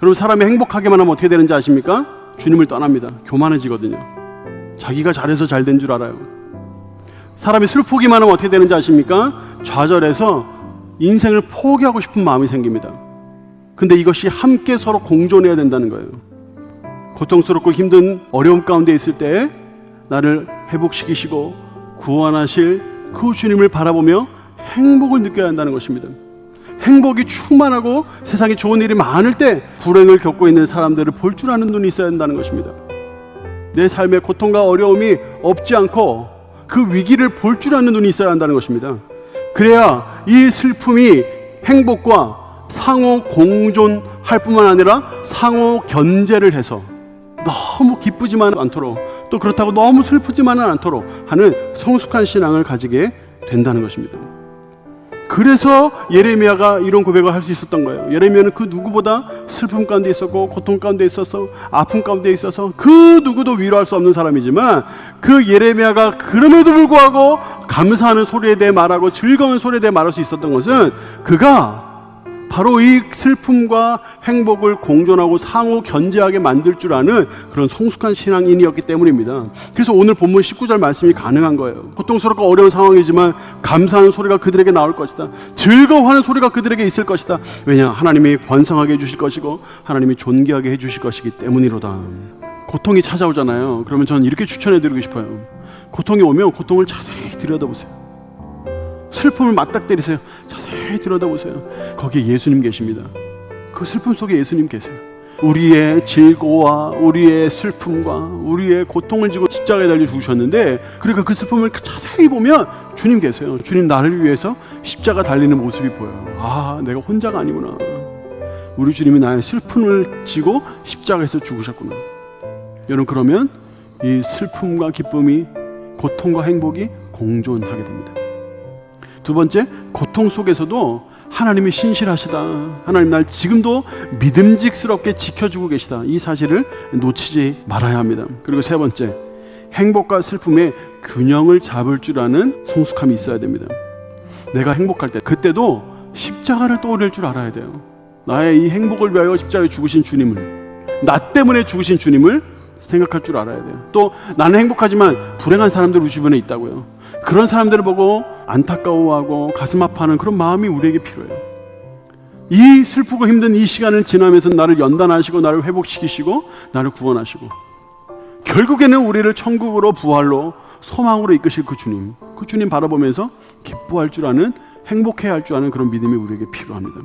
그럼 사람이 행복하게만 하면 어떻게 되는지 아십니까? 주님을 떠납니다. 교만해지거든요. 자기가 잘해서 잘 된 줄 알아요. 사람이 슬프기만 하면 어떻게 되는지 아십니까? 좌절해서 인생을 포기하고 싶은 마음이 생깁니다. 근데 이것이 함께 서로 공존해야 된다는 거예요. 고통스럽고 힘든 어려움 가운데 있을 때 나를 회복시키시고 구원하실 그 주님을 바라보며 행복을 느껴야 한다는 것입니다. 행복이 충만하고 세상에 좋은 일이 많을 때 불행을 겪고 있는 사람들을 볼 줄 아는 눈이 있어야 한다는 것입니다. 내 삶에 고통과 어려움이 없지 않고 그 위기를 볼 줄 아는 눈이 있어야 한다는 것입니다. 그래야 이 슬픔이 행복과 상호 공존할 뿐만 아니라 상호 견제를 해서 너무 기쁘지만은 않도록, 또 그렇다고 너무 슬프지만은 않도록 하는 성숙한 신앙을 가지게 된다는 것입니다. 그래서 예레미야가 이런 고백을 할 수 있었던 거예요. 예레미야는 그 누구보다 슬픔 가운데 있었고 고통 가운데 있어서 아픔 가운데 있어서 그 누구도 위로할 수 없는 사람이지만, 그 예레미야가 그럼에도 불구하고 감사하는 소리에 대해 말하고 즐거운 소리에 대해 말할 수 있었던 것은 그가 바로 이 슬픔과 행복을 공존하고 상호 견제하게 만들 줄 아는 그런 성숙한 신앙인이었기 때문입니다. 그래서 오늘 본문 19절 말씀이 가능한 거예요. 고통스럽고 어려운 상황이지만 감사하는 소리가 그들에게 나올 것이다. 즐거워하는 소리가 그들에게 있을 것이다. 왜냐? 하나님이 번성하게 해주실 것이고 하나님이 존귀하게 해주실 것이기 때문이로다. 고통이 찾아오잖아요. 그러면 저는 이렇게 추천해드리고 싶어요. 고통이 오면 고통을 자세히 들여다보세요. 슬픔을 맞닥뜨리세요. 자세히 들여다보세요. 거기에 예수님 계십니다. 그 슬픔 속에 예수님 계세요. 우리의 질고와 우리의 슬픔과 우리의 고통을 지고 십자가에 달려 죽으셨는데, 그러니까 그 슬픔을 자세히 보면 주님 계세요. 주님 나를 위해서 십자가 달리는 모습이 보여요. 아, 내가 혼자가 아니구나. 우리 주님이 나의 슬픔을 지고 십자가에서 죽으셨구나. 여러분, 그러면 이 슬픔과 기쁨이, 고통과 행복이 공존하게 됩니다. 두 번째, 고통 속에서도 하나님이 신실하시다. 하나님 날 지금도 믿음직스럽게 지켜주고 계시다. 이 사실을 놓치지 말아야 합니다. 그리고 세 번째, 행복과 슬픔의 균형을 잡을 줄 아는 성숙함이 있어야 됩니다. 내가 행복할 때, 그때도 십자가를 떠올릴 줄 알아야 돼요. 나의 이 행복을 위하여 십자가에 죽으신 주님을, 나 때문에 죽으신 주님을 생각할 줄 알아야 돼요. 또 나는 행복하지만 불행한 사람들 우리 주변에 있다고요. 그런 사람들을 보고 안타까워하고 가슴 아파하는 그런 마음이 우리에게 필요해요. 이 슬프고 힘든 이 시간을 지나면서 나를 연단하시고 나를 회복시키시고 나를 구원하시고 결국에는 우리를 천국으로, 부활로, 소망으로 이끄실 그 주님 바라보면서 기뻐할 줄 아는, 행복해야 할 줄 아는 그런 믿음이 우리에게 필요합니다.